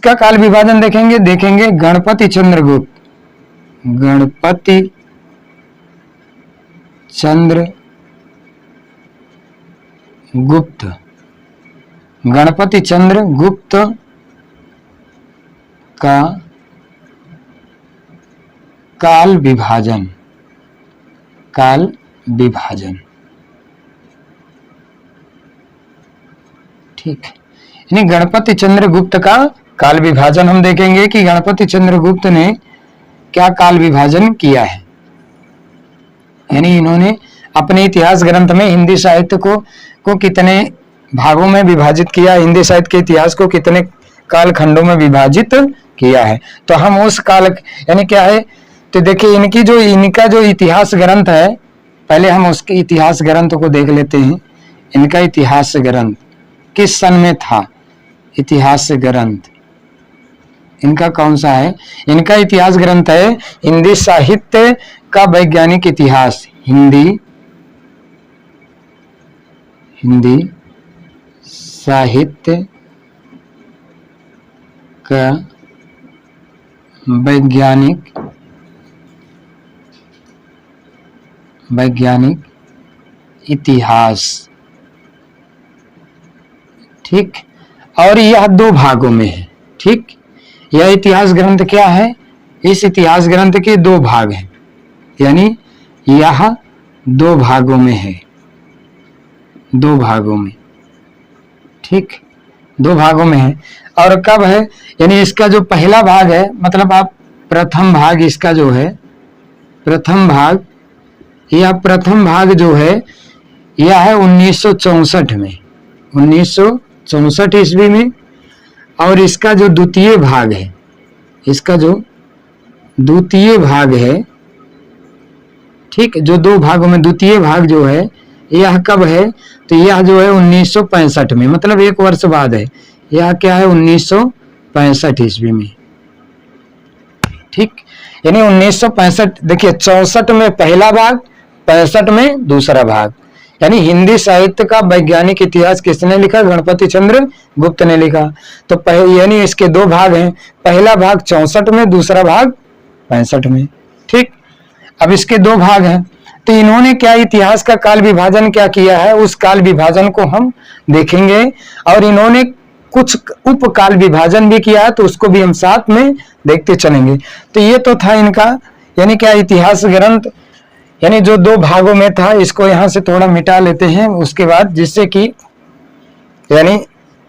किसका काल विभाजन देखेंगे? देखेंगे गणपति चंद्रगुप्त, गणपति चंद्रगुप्त, गणपति चंद्रगुप्त का काल विभाजन, काल विभाजन। ठीक, यानी गणपति चंद्रगुप्त का काल विभाजन हम देखेंगे कि गणपति चंद्रगुप्त ने क्या काल विभाजन किया है। यानी इन्होंने अपने इतिहास ग्रंथ में हिंदी साहित्य को कितने भागों में विभाजित किया, हिंदी साहित्य के इतिहास को कितने काल खंडों में विभाजित किया है। तो हम उस काल यानी क्या है, तो देखिए इनका जो इतिहास ग्रंथ है, पहले हम उसके इतिहास ग्रंथ को देख लेते हैं। इनका इतिहास ग्रंथ किस सन में था? इतिहास ग्रंथ इनका कौन सा है? इनका इतिहास ग्रंथ है हिंदी साहित्य का वैज्ञानिक इतिहास, हिंदी साहित्य का वैज्ञानिक इतिहास। ठीक, और यह 2 भागों में है। ठीक, यह इतिहास ग्रंथ क्या है? इस इतिहास ग्रंथ के 2 भाग हैं, यानी यह 2 भागों में है, 2 भागों में। ठीक, 2 भागों में है। और कब है? यानी इसका जो पहला भाग है, मतलब आप प्रथम भाग इसका जो है, प्रथम भाग, यह प्रथम भाग जो है यह है 1964 में, 1964 ईस्वी में। और इसका जो द्वितीय भाग है, इसका जो द्वितीय भाग है, ठीक, जो 2 भागों में द्वितीय भाग जो है यह कब है? तो यह जो है 1965 में, मतलब 1 वर्ष बाद है। यह क्या है? 1965 ईस्वी में। ठीक, यानी 1965, देखिए 64 में पहला भाग, 65 में दूसरा भाग। यानी हिंदी साहित्य का वैज्ञानिक इतिहास किसने लिखा? गणपति चंद्र गुप्त ने लिखा। तो यानी इसके 2 भाग हैं, पहला भाग 64 में, दूसरा भाग 65 में। ठीक, अब इसके 2 भाग हैं। तो इन्होंने क्या इतिहास का काल विभाजन क्या किया है, उस काल विभाजन को हम देखेंगे। और इन्होंने कुछ उप काल विभाजन भी किया है, तो उसको भी हम साथ में देखते चलेंगे। तो ये तो था इनका, यानी क्या इतिहास ग्रंथ, यानी जो 2 भागों में था। इसको यहां से थोड़ा मिटा लेते हैं उसके बाद, जिससे कि यानी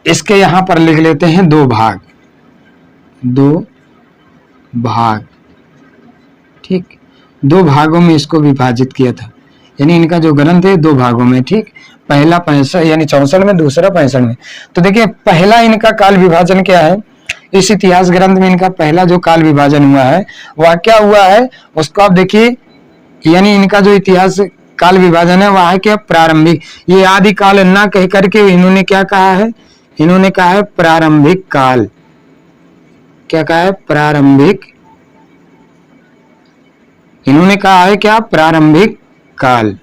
इसके यहां पर लिख लेते हैं 2 भाग, 2 भाग। ठीक, 2 भागों में इसको विभाजित किया था। यानी इनका जो ग्रंथ है 2 भागों में। ठीक, पहला 65 यानी 64 में, दूसरा 65 में। तो देखिए पहला इनका काल विभाजन क्या है? इस इतिहास ग्रंथ में इनका पहला जो काल विभाजन हुआ है वह क्या हुआ है, उसको आप देखिए। यानी इनका जो इतिहास काल विभाजन है वह है क्या? प्रारंभिक। ये आदि काल ना कह करके इन्होंने क्या कहा है? इन्होंने कहा है प्रारंभिक काल। क्या कहा है? प्रारंभिक। इन्होंने कहा है क्या? प्रारंभिक काल।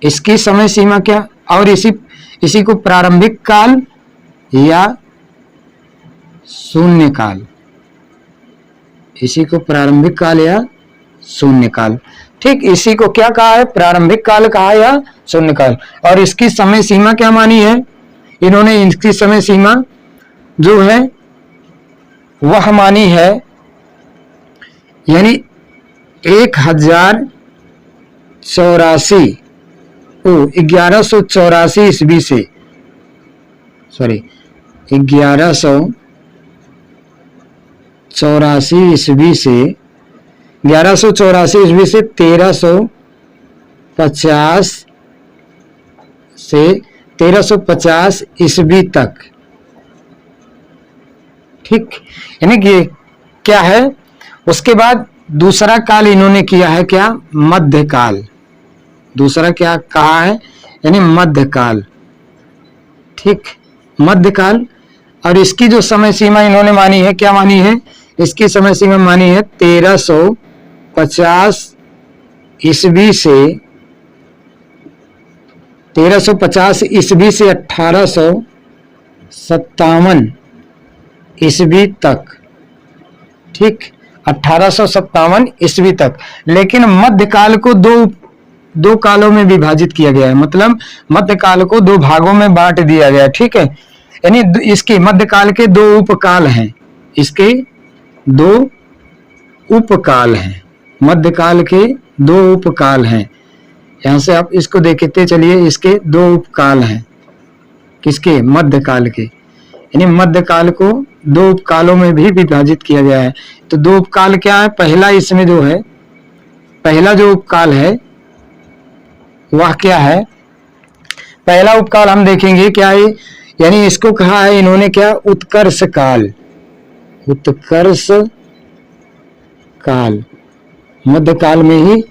इसकी समय सीमा क्या? और इसी को प्रारंभिक काल या शून्य काल, इसी को प्रारंभिक काल या शून्य काल। ठीक, इसी को क्या कहा है? प्रारंभिक काल कहा या शून्य काल। और इसकी समय सीमा क्या मानी है इन्होंने? इसकी समय सीमा जो है वह मानी है, यानी 1184 ईस्वी से, सॉरी 1184 ईस्वी से 1350 ईस्वी तक। ठीक, यानी कि क्या है? उसके बाद दूसरा काल इन्होंने किया है क्या? मध्यकाल। दूसरा क्या कहा है? यानी मध्यकाल। ठीक, मध्यकाल। और इसकी जो समय सीमा इन्होंने मानी है, क्या मानी है? इसकी समय सीमा मानी है 1350 ईस्वी से 1800 1857 ईस्वी तक, ठीक, 1857 ईस्वी तक। लेकिन मध्यकाल को दो कालों में विभाजित किया गया है, मतलब मध्यकाल को दो भागों में बांट दिया गया है, ठीक है। यानी इसके मध्यकाल के दो उपकाल हैं, इसके दो उपकाल हैं, मध्यकाल के दो उपकाल हैं। यहां से आप इसको देखते चलिए, इसके दो उपकाल हैं, किसके? मध्यकाल के। यानी मध्यकाल को दो उपकालों में भी विभाजित किया गया है। तो दो उपकाल क्या है? पहला इसमें जो है, पहला जो उपकाल है वह क्या है? पहला उपकाल हम देखेंगे क्या है, यानी इसको कहा है इन्होंने क्या? उत्कर्ष काल। उत्कर्ष काल, मध्यकाल में ही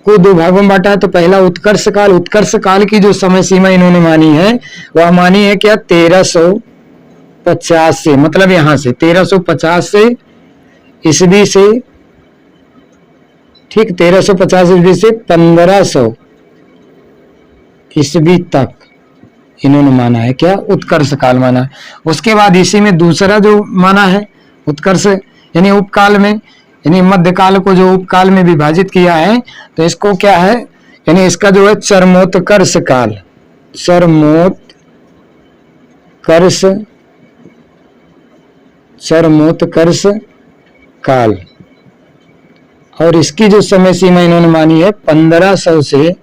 को दो भागों में बांटा है। तो पहला उत्कर्ष काल, उत्कर्ष काल की जो समय सीमा इन्होंने मानी है वह मानी है क्या? 1350 से, मतलब यहां से 1350 से ईस्वी से, ठीक, 1350 ईस्वी से 1500 ईस्वी तक इन्होंने माना है क्या? उत्कर्ष काल माना है। उसके बाद इसी में दूसरा जो माना है उत्कर्ष, यानी उपकाल में, यानी मध्यकाल को जो उपकाल में विभाजित किया है, तो इसको क्या है? यानी इसका जो है चरमोत्कर्ष काल, चरमोत्कर्ष काल। और इसकी जो समय सीमा इन्होंने मानी है 1500 से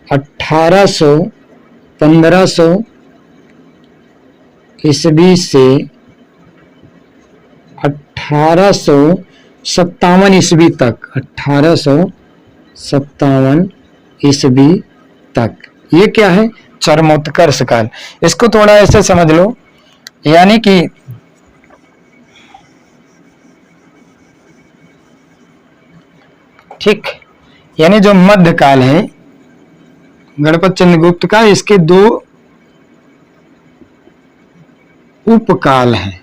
1500 ईस्वी से 1857 ईस्वी तक, 1857 ईस्वी तक। ये क्या है? चरमोत्कर्ष काल। इसको थोड़ा ऐसे समझ लो, यानी कि ठीक, यानी जो मध्यकाल है गणपत चंद्रगुप्त का, इसके दो उपकाल हैं।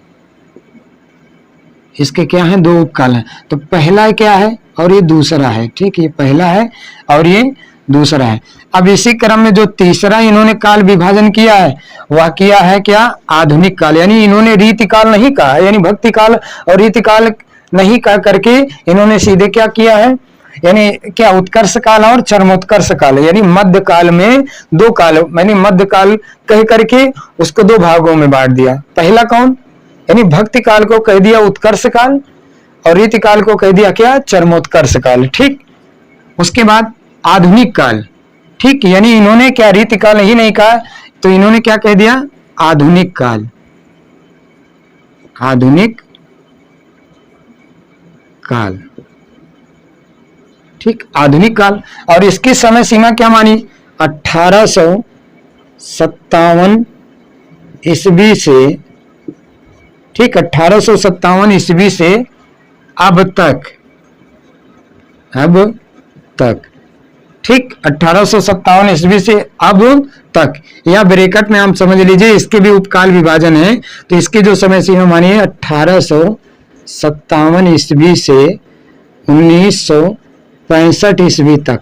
इसके क्या है? दो उपकाल हैं। तो पहला क्या है और ये दूसरा है, ठीक, ये पहला है और ये दूसरा है। अब इसी क्रम में जो तीसरा इन्होंने काल विभाजन किया है वह किया है क्या? आधुनिक काल। यानी इन्होंने रीति काल नहीं कहा, यानी भक्ति काल और रीति काल नहीं कह करके इन्होंने सीधे क्या किया है? यानी क्या? उत्कर्ष काल और चरमोत्कर्ष काल, यानी मध्यकाल में दो काल, यानी मध्यकाल कह करके उसको दो भागों में बांट दिया। पहला कौन? यानी भक्ति काल को कह दिया उत्कर्ष काल और रीति काल को कह दिया क्या? चरमोत्कर्ष काल, ठीक। उसके बाद आधुनिक काल, ठीक, यानी इन्होंने क्या? रीति काल ही नहीं कहा, तो इन्होंने क्या कह दिया? आधुनिक काल, आधुनिक काल, ठीक, आधुनिक काल। और इसकी समय सीमा क्या मानी? 1857 ईस्वी से, ठीक, 1857 ईस्वी से अब तक, ठीक, 1857 ईस्वी से अब तक, या ब्रैकेट में हम समझ लीजिए इसके भी उपकाल विभाजन है। तो इसकी जो समय सीमा मानी है 1857 ईस्वी से 1965 ईस्वी तक,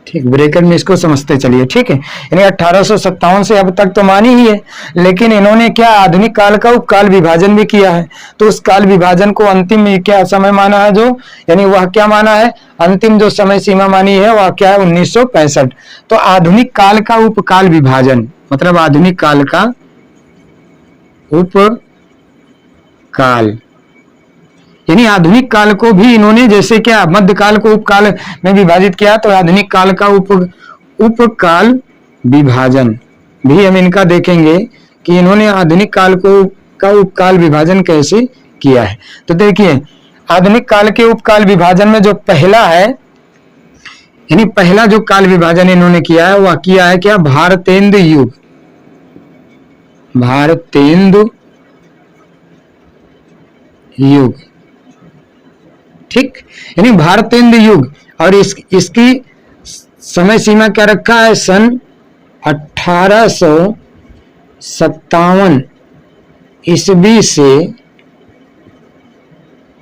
ठीक, ब्रैकेट में इसको समझते चलिए, ठीक है। यानी 1857 से अब तक तो मानी ही है, लेकिन इन्होंने क्या? आधुनिक काल का उपकाल विभाजन भी किया है। तो उस काल विभाजन को अंतिम क्या समय माना है जो, यानी वह क्या माना है? अंतिम जो समय सीमा मानी है वह क्या है? 1965। तो आधुनिक काल का उपकाल विभाजन, मतलब आधुनिक काल का उपकाल, यानी आधुनिक काल को भी इन्होंने जैसे क्या मध्यकाल को उपकाल में विभाजित किया, तो आधुनिक काल का उपकाल विभाजन भी हम इनका देखेंगे कि इन्होंने आधुनिक काल को का उपकाल विभाजन कैसे किया है। तो देखिए आधुनिक काल के उपकाल विभाजन में जो पहला है, यानी पहला जो काल विभाजन इन्होंने किया है वह किया है क्या? भारतेंदु युग, भारतेंदु युग, ठीक, यानी भारतेंदु युग। और इसकी समय सीमा क्या रखा है? सन 1857 ईस्वी से,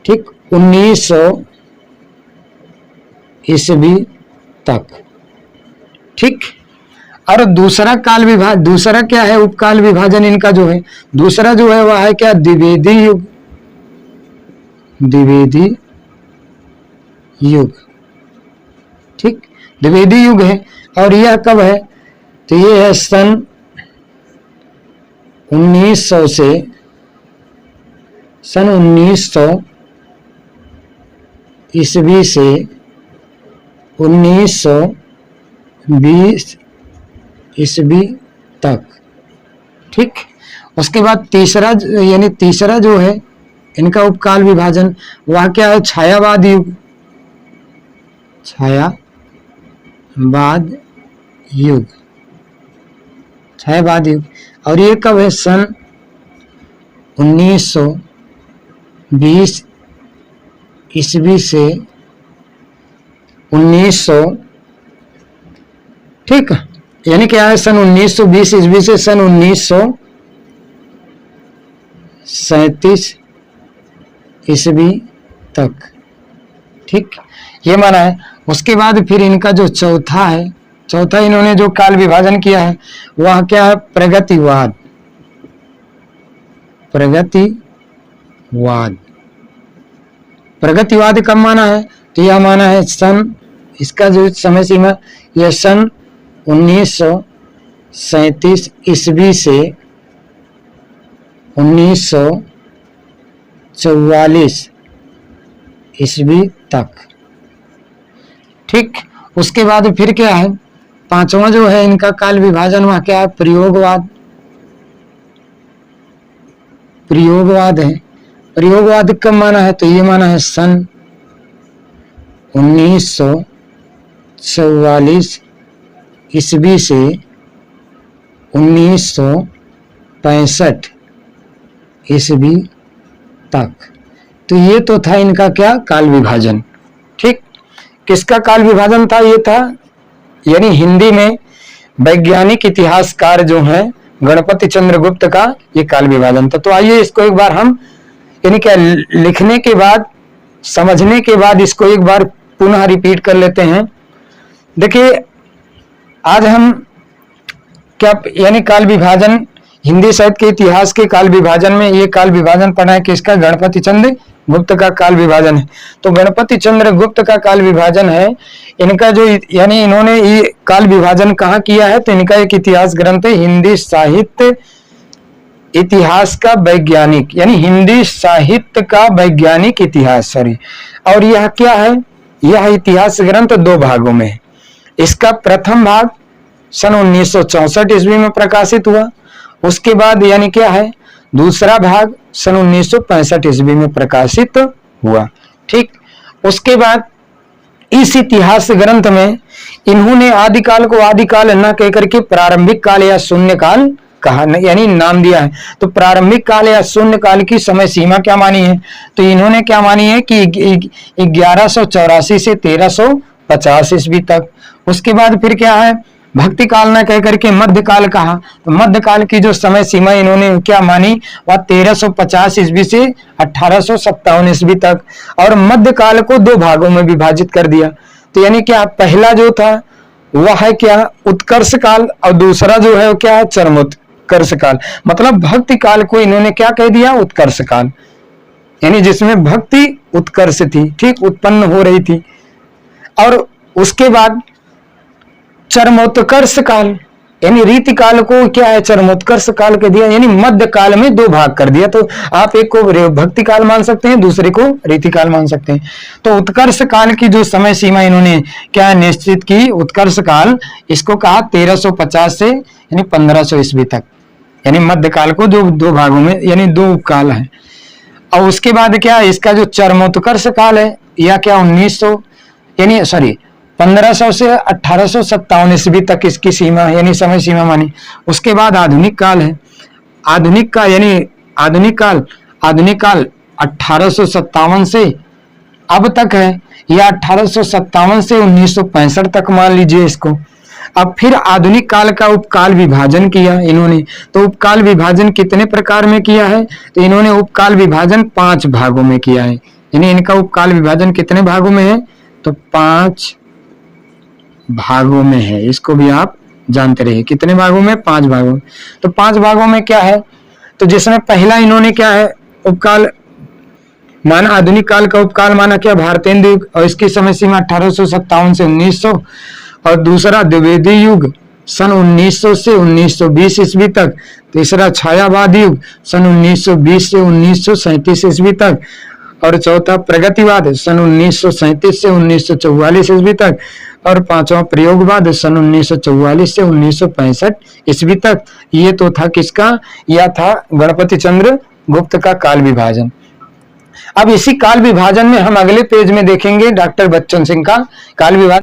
ठीक, 1900 ईस्वी तक, ठीक। और दूसरा काल विभाजन, दूसरा क्या है, उपकाल विभाजन इनका जो है, दूसरा जो है वह है क्या, द्विवेदी युग, द्विवेदी युग, ठीक, द्विवेदी युग है। और यह कब है, तो ये है सन 1900 से सन 1900 ईस्वी से 1920 ईस्वी तक, ठीक। उसके बाद तीसरा यानी तीसरा जो है इनका उपकाल विभाजन, वह क्या है, छायावाद युग, छायावाद युग, छायावाद युग। और ये कब है, सन 1920 ईस्वी से 1900, ठीक, यानी क्या है, सन 1920 ईस्वी से सन 1937 ईस्वी तक, ठीक, ये माना है। उसके बाद फिर इनका जो चौथा है, चौथा इन्होंने जो काल विभाजन किया है वह क्या है, प्रगतिवाद, प्रगतिवाद। प्रगतिवाद कब माना है, तो यह माना है सन, इसका जो समय सीमा यह सन 1937 ईस्वी से 1944 ईस्वी तक, ठीक। उसके बाद फिर क्या है, पांचवा जो है इनका काल विभाजन वह क्या है, प्रयोगवाद, प्रयोगवाद है। प्रयोगवाद कब माना है, तो ये माना है सन 1944 ईस्वी से 1965 ईस्वी तक। तो ये तो था इनका क्या, काल विभाजन, ठीक। किसका काल विभाजन था, ये था यानी हिंदी में वैज्ञानिक इतिहासकार जो हैं गणपति चंद्र गुप्त का ये काल विभाजन था। तो आइए इसको एक बार हम यानी क्या लिखने के बाद, समझने के बाद इसको एक बार पुनः रिपीट कर लेते हैं। देखिए आज हम क्या यानी काल विभाजन, हिंदी साहित्य के इतिहास के काल विभाजन में ये काल विभाजन पढ़ा है किसका, गणपति चंद्र गुप्त का काल विभाजन है। तो गणपति चंद्र गुप्त का काल विभाजन है इनका जो, यानी इन्होंने ये काल विभाजन कहाँ किया है, तो इनका एक इतिहास ग्रंथ है, हिंदी साहित्य इतिहास का वैज्ञानिक, यानी हिंदी साहित्य का वैज्ञानिक इतिहास, सॉरी। और यह क्या है, यह इतिहास ग्रंथ दो भागों में है। इसका प्रथम भाग सन 1964 ईस्वी में प्रकाशित हुआ। उसके बाद यानी क्या है, दूसरा भाग सन 1965 ईस्वी में प्रकाशित हुआ, ठीक। उसके बाद इस इतिहास ग्रंथ में इन्होंने आदिकाल को आदिकाल न कहकर के प्रारंभिक काल या शून्य काल कहा, यानी नाम दिया है। तो प्रारंभिक काल या शून्य काल की समय सीमा क्या मानी है, तो इन्होंने क्या मानी है कि 1184 से 1350 ईस्वी तक। उसके बाद फिर क्या है, भक्ति काल न कहकर के मध्य काल कहा। तो मध्य काल की जो समय सीमा इन्होंने क्या मानी, वह 1350 ईस्वी से 1857 ईस्वी तक। और मध्य काल को दो भागों में विभाजित कर दिया। तो यानी क्या, पहला जो था वह है क्या, उत्कर्ष काल, और दूसरा जो है वो क्या है, चरमोत्कर्ष काल। मतलब भक्ति काल को इन्होंने क्या कह दिया, उत्कर्ष काल, यानी जिसमें भक्ति उत्कर्ष थी, ठीक, उत्पन्न हो रही थी। और उसके बाद चरमोत्कर्ष काल, यानी रीति काल को क्या है, चरमोत्कर्ष काल कह दिया, यानी मध्य काल में दो भाग कर दिया। तो आप एक को भक्ति काल मान सकते हैं, दूसरे को रीति काल मान सकते हैं। तो उत्कर्ष काल की जो समय सीमा इन्होंने क्या निश्चित की, उत्कर्ष काल इसको कहा 1350 से यानी 1500 ईस्वी तक, यानी मध्य काल को दो भागों में, यानी दो काल है। और उसके बाद क्या, इसका जो चरमोत्कर्ष काल है या क्या 1900 यानी 1500 से 1857 ईस्वी तक इसकी सीमा यानी समय सीमा मानी। उसके बाद आधुनिक काल है। आधुनिक का यानी आधुनिक काल 1857 से अब तक है, या 1857 से 1965 तक मान लीजिए इसको। अब फिर आधुनिक काल का उपकाल विभाजन किया इन्होंने। तो उपकाल विभाजन कितने प्रकार में किया है, तो इन्होंने उपकाल विभाजन 5 भागों में किया है। यानी इनका उपकाल विभाजन कितने भागों में है, तो 5 भागों में है। इसको भी आप जानते रहिए। कितने भागों में? 5 भागों में। तो 5 भागों में क्या है, तो जिसमें पहला इन्होंने क्या है, उपकाल माना, आधुनिक काल का उपकाल माना क्या, भारतेंदु युग, और इसकी समय सीमा 1857 से 1900, और दूसरा द्विवेदी युग सन 1900 से 1920 ईस्वी तक, तीसरा छायावाद युग सन 1920 से 1937 ईस्वी तक, और चौथा प्रगतिवाद सन 1937 से 1944 ईस्वी तक, और पांचवा प्रयोगवाद सन 1944 से 1965 ईस्वी तक। ये तो था किसका, यह था गणपति चंद्र गुप्त का काल विभाजन। अब इसी काल विभाजन में हम अगले पेज में देखेंगे डॉक्टर बच्चन सिंह का काल विभाजन।